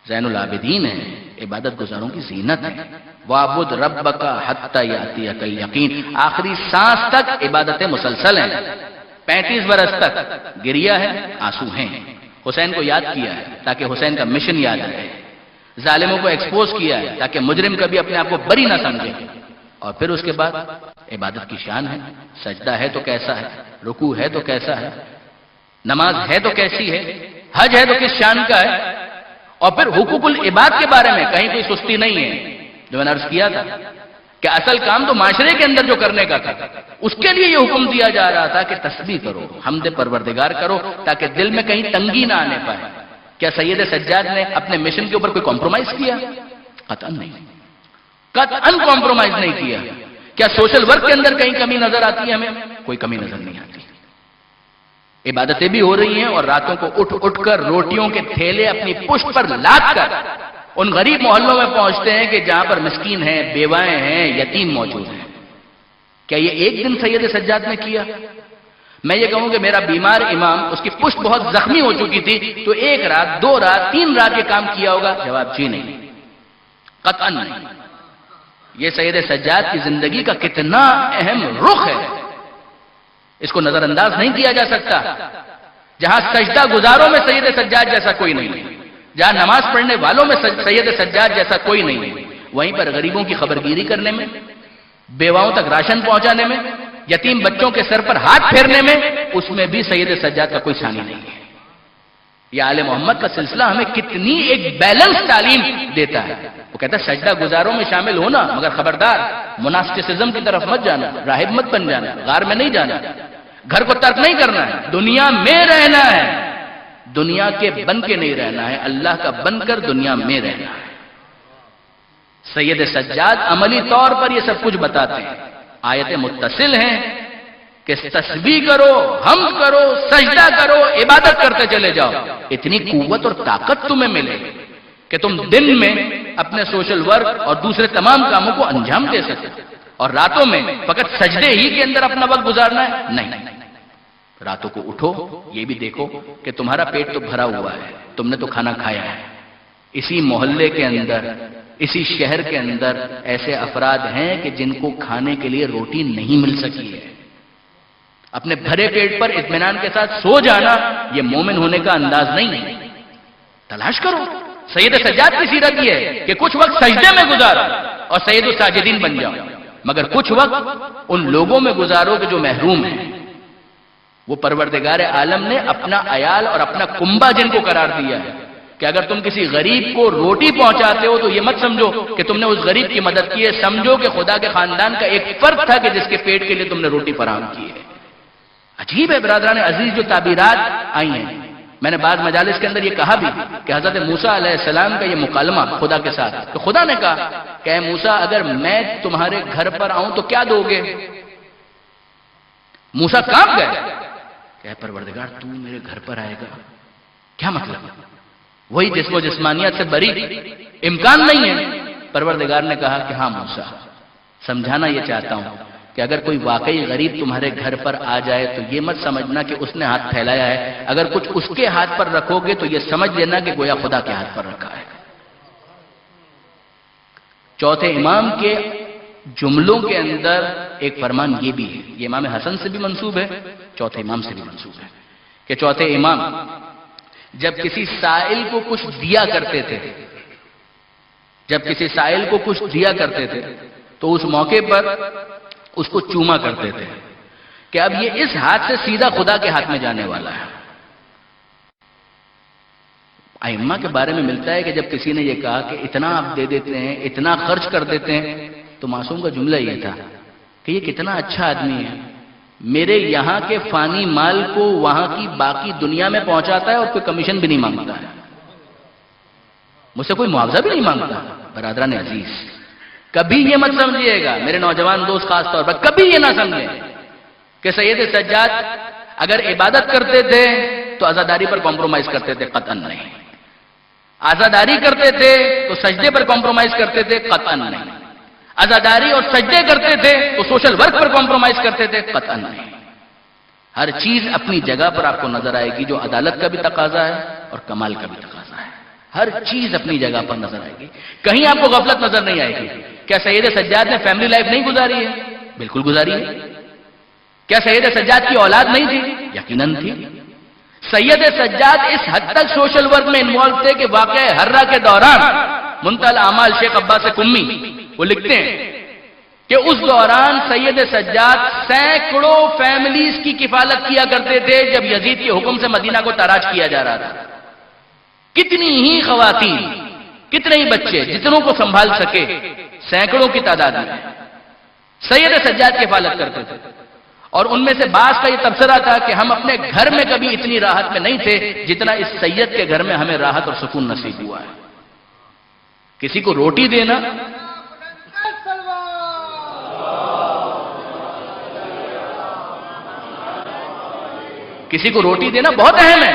زین العابدین ہیں، عبادت گزاروں کی زینت ہے۔ وَاعْبُدْ رَبَّكَ حَتَّى يَأْتِيَكَ الْيَقِينُ، آخری سانس تک عبادتیں مسلسل ہیں، 35 برس تک گریا ہے، آنسو ہیں۔ حسین کو یاد کیا ہے تاکہ حسین کا مشن یاد رہے، ظالموں کو ایکسپوز کیا ہے تاکہ مجرم کبھی اپنے آپ کو بری نہ سمجھے، اور پھر اس کے بعد عبادت کی شان ہے، سجدہ ہے تو کیسا ہے، رکوع ہے تو کیسا ہے، نماز ہے تو کیسی ہے، حج ہے تو کس شان کا ہے، اور پھر حقوق العباد کے بارے میں کہیں کوئی سستی نہیں ہے۔ جو میں نے عرض کیا تھا کہ اصل کام تو معاشرے کے اندر جو کرنے کا تھا، اس کے لیے یہ حکم دیا جا رہا تھا کہ تسبیح کرو، حمد پروردگار کرو، تاکہ دل میں کہیں تنگی نہ آنے پائے۔ کیا سید سجاد نے اپنے مشن کے اوپر کوئی کمپرومائز کیا؟ قطعاً نہیں، قطعاً کمپرومائز نہیں کیا۔ کیا سوشل ورک کے اندر کہیں کمی نظر آتی ہے؟ ہمیں کوئی کمی نظر نہیں آتی۔ عبادتیں بھی ہو رہی ہیں، اور راتوں کو اٹھ اٹھ کر روٹیوں کے تھیلے اپنی پشت پر لاد کر ان غریب محلوں میں پہنچتے ہیں کہ جہاں پر مسکین ہیں، بیوائیں ہیں، یتیم موجود ہیں۔ کیا یہ ایک دن سید سجاد نے کیا؟ میں یہ کہوں کہ میرا بیمار امام، اس کی پشت بہت زخمی ہو چکی تھی، تو 1 رات 2 رات 3 رات یہ کام کیا ہوگا؟ جواب جی نہیں، قطعاً نہیں۔ یہ سید سجاد کی زندگی کا کتنا اہم رخ ہے، اس کو نظر انداز نہیں کیا جا سکتا۔ جہاں سجدہ گزاروں میں سید سجاد جیسا کوئی نہیں ہے، جہاں نماز پڑھنے والوں میں سید سجاد جیسا کوئی نہیں ہے، وہیں پر غریبوں کی خبرگیری کرنے میں، بیواؤں تک راشن پہنچانے میں، یتیم بچوں کے سر پر ہاتھ پھیرنے میں، اس میں بھی سید سجاد کا کوئی ثانی نہیں ہے۔ یہ آل محمد کا سلسلہ ہمیں کتنی ایک بیلنس تعلیم دیتا ہے۔ وہ کہتا ہے سجدہ گزاروں میں شامل ہونا، مگر خبردار مناسٹسزم کی طرف مت جانا، راہب مت بن جانا، غار میں نہیں جانا، گھر کو ترک نہیں کرنا ہے، دنیا میں رہنا ہے، دنیا کے بن کے نہیں رہنا ہے، اللہ کا بن کر دنیا میں رہنا ہے۔ سید سجاد عملی طور پر یہ سب کچھ بتاتے ہیں، آیتیں متصل ہیں کہ تسبیح کرو، حمد کرو، سجدہ کرو، عبادت کرتے چلے جاؤ، اتنی قوت اور طاقت تمہیں ملے کہ تم دن میں اپنے سوشل ورک اور دوسرے تمام کاموں کو انجام دے سکو، اور راتوں میں فقط سجدے ہی کے اندر اپنا وقت گزارنا ہے؟ نہیں، راتوں کو اٹھو، یہ بھی دیکھو کہ تمہارا پیٹ تو بھرا ہوا ہے، تم نے تو کھانا کھایا ہے۔ اسی محلے کے اندر، اسی شہر کے اندر ایسے افراد ہیں کہ جن کو کھانے کے لیے روٹی نہیں مل سکی ہے۔ اپنے بھرے پیٹ پر اطمینان کے ساتھ سو جانا یہ مومن ہونے کا انداز نہیں ہے۔ تلاش کرو، سید سجاد کی سیرت یہ ہے کہ کچھ وقت سجدے میں گزارو اور سید الساجدین بن جاؤ، مگر کچھ وقت ان لوگوں میں گزارو کہ جو محروم ہیں۔ وہ پروردگار عالم نے اپنا عیال اور اپنا کنبہ جن کو قرار دیا ہے کہ اگر تم کسی غریب کو روٹی پہنچاتے ہو تو یہ مت سمجھو کہ تم نے اس غریب کی مدد کی ہے، سمجھو کہ خدا کے خاندان کا ایک فرد تھا کہ جس کے پیٹ کے لیے تم نے روٹی فراہم کی ہے۔ عجیب ہے برادران عزیز جو تعبیرات آئی ہیں۔ میں نے بعض مجالس کے اندر یہ کہا بھی کہ حضرت موسیٰ علیہ السلام کا یہ مکالمہ خدا کے ساتھ، تو خدا نے کہا کہ اے موسیٰ اگر میں تمہارے گھر پر آؤں تو کیا دو گے؟ موسیٰ کانپ گئے کہ اے پروردگار تو میرے گھر پر آئے گا، کیا مطلب؟ وہی جسم و جسمانیت سے بری امکان نہیں ہے۔ پروردگار نے کہا کہ ہاں موسیٰ، سمجھانا یہ چاہتا ہوں کہ اگر کوئی واقعی غریب تمہارے گھر پر آ جائے تو یہ مت سمجھنا کہ اس نے ہاتھ پھیلایا ہے، اگر کچھ اس کے ہاتھ پر رکھو گے تو یہ سمجھ لینا کہ گویا خدا کے ہاتھ پر رکھا ہے۔ چوتھے امام کے جملوں کے اندر ایک فرمان یہ بھی ہے، یہ امام حسن سے بھی منسوب ہے، چوتھے امام سے بھی منسوب ہے، کہ چوتھے امام جب کسی سائل کو کچھ دیا کرتے تھے، جب کسی سائل کو کچھ دیا کرتے تھے تو اس موقع پر اس کو چوما کرتے تھے کہ اب یہ اس ہاتھ سے سیدھا خدا کے ہاتھ میں جانے والا ہے۔ ائمہ کے بارے میں ملتا ہے کہ جب کسی نے یہ کہا کہ اتنا آپ دے دیتے ہیں، اتنا خرچ کر دیتے ہیں، تو معصوم کا جملہ یہ تھا کہ یہ کتنا اچھا آدمی ہے، میرے یہاں کے فانی مال کو وہاں کی باقی دنیا میں پہنچاتا ہے اور کوئی کمیشن بھی نہیں مانگتا ہے، مجھ سے کوئی معاوضہ بھی نہیں مانگتا۔ برادران عزیز، کبھی یہ مت سمجھیے گا، میرے نوجوان دوست خاص طور پر کبھی یہ نہ سمجھیں کہ سید سجاد اگر عبادت کرتے تھے تو عزاداری پر کمپرومائز کرتے تھے، قطعاً نہیں۔ عزاداری کرتے تھے تو سجدے پر کمپرومائز کرتے تھے، قطعاً نہیں۔ عزاداری اور سجدے کرتے تھے تو سوشل ورک پر کمپرومائز کرتے تھے، قطعاً نہیں۔ ہر چیز اپنی جگہ پر آپ کو نظر آئے گی، جو عدالت کا بھی تقاضا ہے اور کمال کا بھی تقاضا ہے۔ ہر چیز اپنی جگہ پر نظر آئے گی، کہیں آپ کو غفلت نظر نہیں آئے گی۔ کیا سید سجاد نے فیملی لائف نہیں گزاری ہے؟ بالکل گزاری ہے۔ کیا سید سجاد کی اولاد نہیں تھی؟ یقیناً تھی۔ سید سجاد اس حد تک سوشل ورک میں انوالو تھے کہ واقعہ ہررا کے دوران منتہی الاعمال شیخ عباس قمی وہ لکھتے ہیں کہ اس دوران سید سجاد سینکڑوں فیملیز کی کفالت کیا کرتے تھے جب یزید کے حکم سے مدینہ کو تاراج کیا جا رہا تھا۔ کتنی ہی خواتین، کتنے ہی بچے، جتنوں کو سنبھال سکے، سینکڑوں کی تعداد میں سید سجاد کی کفالت کرتے تھے۔ اور ان میں سے بعض کا یہ تبصرہ تھا کہ ہم اپنے گھر میں کبھی اتنی راحت میں نہیں تھے جتنا اس سید کے گھر میں ہمیں راحت اور سکون نصیب ہوا ہے۔ کسی کو روٹی دینا، کسی کو روٹی دینا بہت اہم ہے،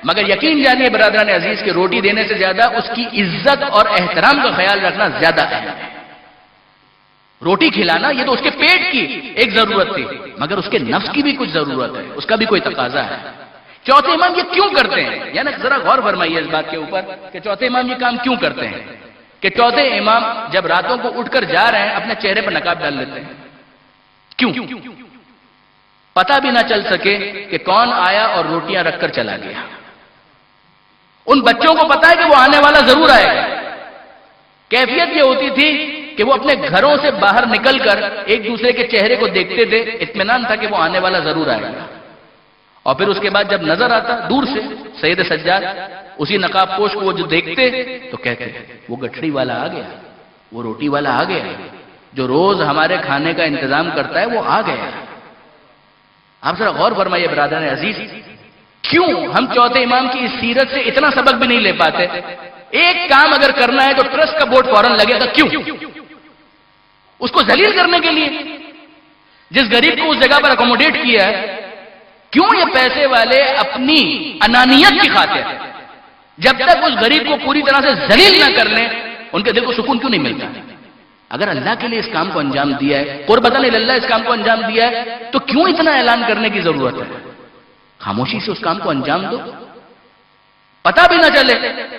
مگر یقین جانیے برادران عزیز کہ روٹی دینے سے زیادہ اس کی عزت اور احترام کا خیال رکھنا زیادہ اہم ہے۔ روٹی کھلانا یہ تو اس کے پیٹ کی ایک ضرورت تھی، مگر اس کے نفس کی بھی کچھ ضرورت ہے، اس کا بھی کوئی تقاضا ہے۔ چوتھے امام یہ کیوں کرتے ہیں؟ یعنی ذرا غور فرمائیے اس بات کے اوپر کہ چوتھے امام یہ کام کیوں کرتے ہیں کہ چوتھے امام جب راتوں کو اٹھ کر جا رہے ہیں اپنے چہرے پر نقاب ڈال لیتے ہیں۔ کیوں؟ پتہ بھی نہ چل سکے کہ کون آیا اور روٹیاں رکھ کر چلا گیا۔ ان بچوں کو پتا ہے کہ وہ آنے والا ضرور آئے گا۔ کیفیت یہ ہوتی تھی کہ وہ اپنے گھروں سے باہر نکل کر ایک دوسرے کے چہرے کو دیکھتے تھے، اطمینان تھا کہ وہ آنے والا ضرور آئے گا۔ اور پھر اس کے بعد جب نظر آتا دور سے سید سجاد اسی نقاب پوش کو وہ جو دیکھتے تو کہتے وہ گٹھڑی والا آ گیا، وہ روٹی والا آ گیا، جو روز ہمارے کھانے کا انتظام کرتا ہے وہ آ گیا۔ آپ ذرا غور فرمائیے برادران عزیز، کیوں ہم چوتھے امام کی اس سیرت سے اتنا سبق بھی نہیں لے پاتے؟ ایک کام اگر کرنا ہے تو ٹرسٹ کا بورڈ فوراً لگے گا، کیوں؟ اس کو ذلیل کرنے کے لیے، جس غریب کو اس جگہ پر اکوموڈیٹ کیا ہے، کیوں یہ پیسے والے اپنی انانیت کی خاطر جب تک اس غریب کو پوری طرح سے ذلیل نہ کر لیں ان کے دل کو سکون کیوں نہیں ملتا؟ اگر اللہ کے لیے اس کام کو انجام دیا ہے، قربتاً اللہ اس کام کو انجام دیا ہے، تو کیوں اتنا اعلان کرنے کی ضرورت ہے؟ خاموشی سے اس کام کو انجام دو، پتہ بھی نہ چلے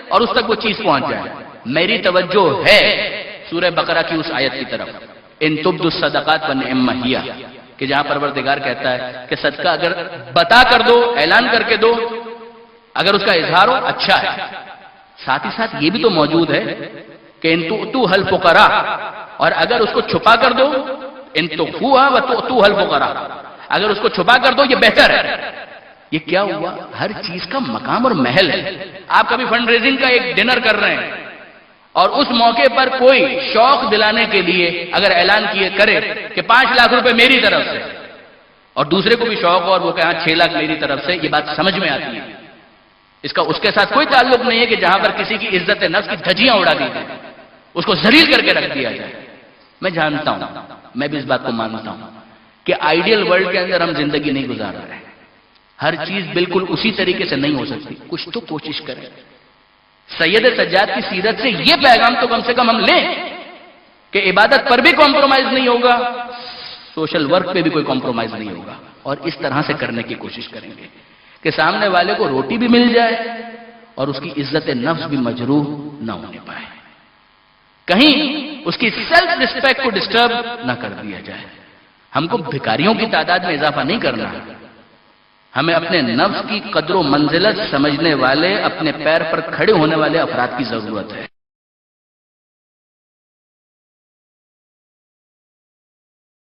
اور اس تک وہ چیز پہنچ جائے۔ میری توجہ ہے سورہ بقرہ کی اس آیت کی طرف، ان تبدوا الصدقات فنعم ہی، کہ جہاں پروردگار کہتا ہے کہ صدقہ اگر بتا کر دو، اعلان کر کے دو، اگر اس کا اظہار ہو اچھا ہے۔ ساتھ ہی ساتھ یہ بھی تو موجود ہے کہ ان تؤتوها الفقراء، اور اگر اس کو چھپا کر دو، ان تخفوها وتؤتوها الفقراء، اگر اس کو چھپا کر دو یہ بہتر ہے۔ یہ کیا ہوا؟ ہر چیز کا مقام اور محل ہے۔ آپ کبھی فنڈ ریزنگ کا ایک ڈنر کر رہے ہیں اور اس موقع پر کوئی شوق دلانے کے لیے اگر اعلان کرے کہ 5 لاکھ روپے میری طرف سے، اور دوسرے کو بھی شوق اور وہ کہا 6 لاکھ میری طرف سے، یہ بات سمجھ میں آتی ہے۔ اس کا اس کے ساتھ کوئی تعلق نہیں ہے کہ جہاں پر کسی کی عزت نفس کی دھجیاں اڑا دی جائیں، اس کو ذلیل کر کے رکھ دیا جائے۔ میں جانتا ہوں، میں بھی اس بات کو مانتا ہوں کہ آئیڈیل ورلڈ کے اندر ہم زندگی نہیں گزار رہے ہیں، ہر چیز بالکل اسی طریقے سے نہیں ہو سکتی، کچھ تو کوشش کریں۔ سید سجاد کی سیرت سے یہ پیغام تو کم سے کم ہم لیں کہ عبادت پر بھی کمپرومائز نہیں ہوگا، سوشل ورک پہ بھی کوئی کمپرومائز نہیں ہوگا، اور اس طرح سے کرنے کی کوشش کریں گے کہ سامنے والے کو روٹی بھی مل جائے اور اس کی عزت نفس بھی مجروح نہ ہونے پائے، کہیں اس کی سیلف ریسپیکٹ کو ڈسٹرب نہ کر دیا جائے۔ ہم کو بھکاریوں کی تعداد میں اضافہ نہیں کرنا ہے، ہمیں اپنے نفس کی قدر و منزلت سمجھنے والے، اپنے پیر پر کھڑے ہونے والے افراد کی ضرورت ہے۔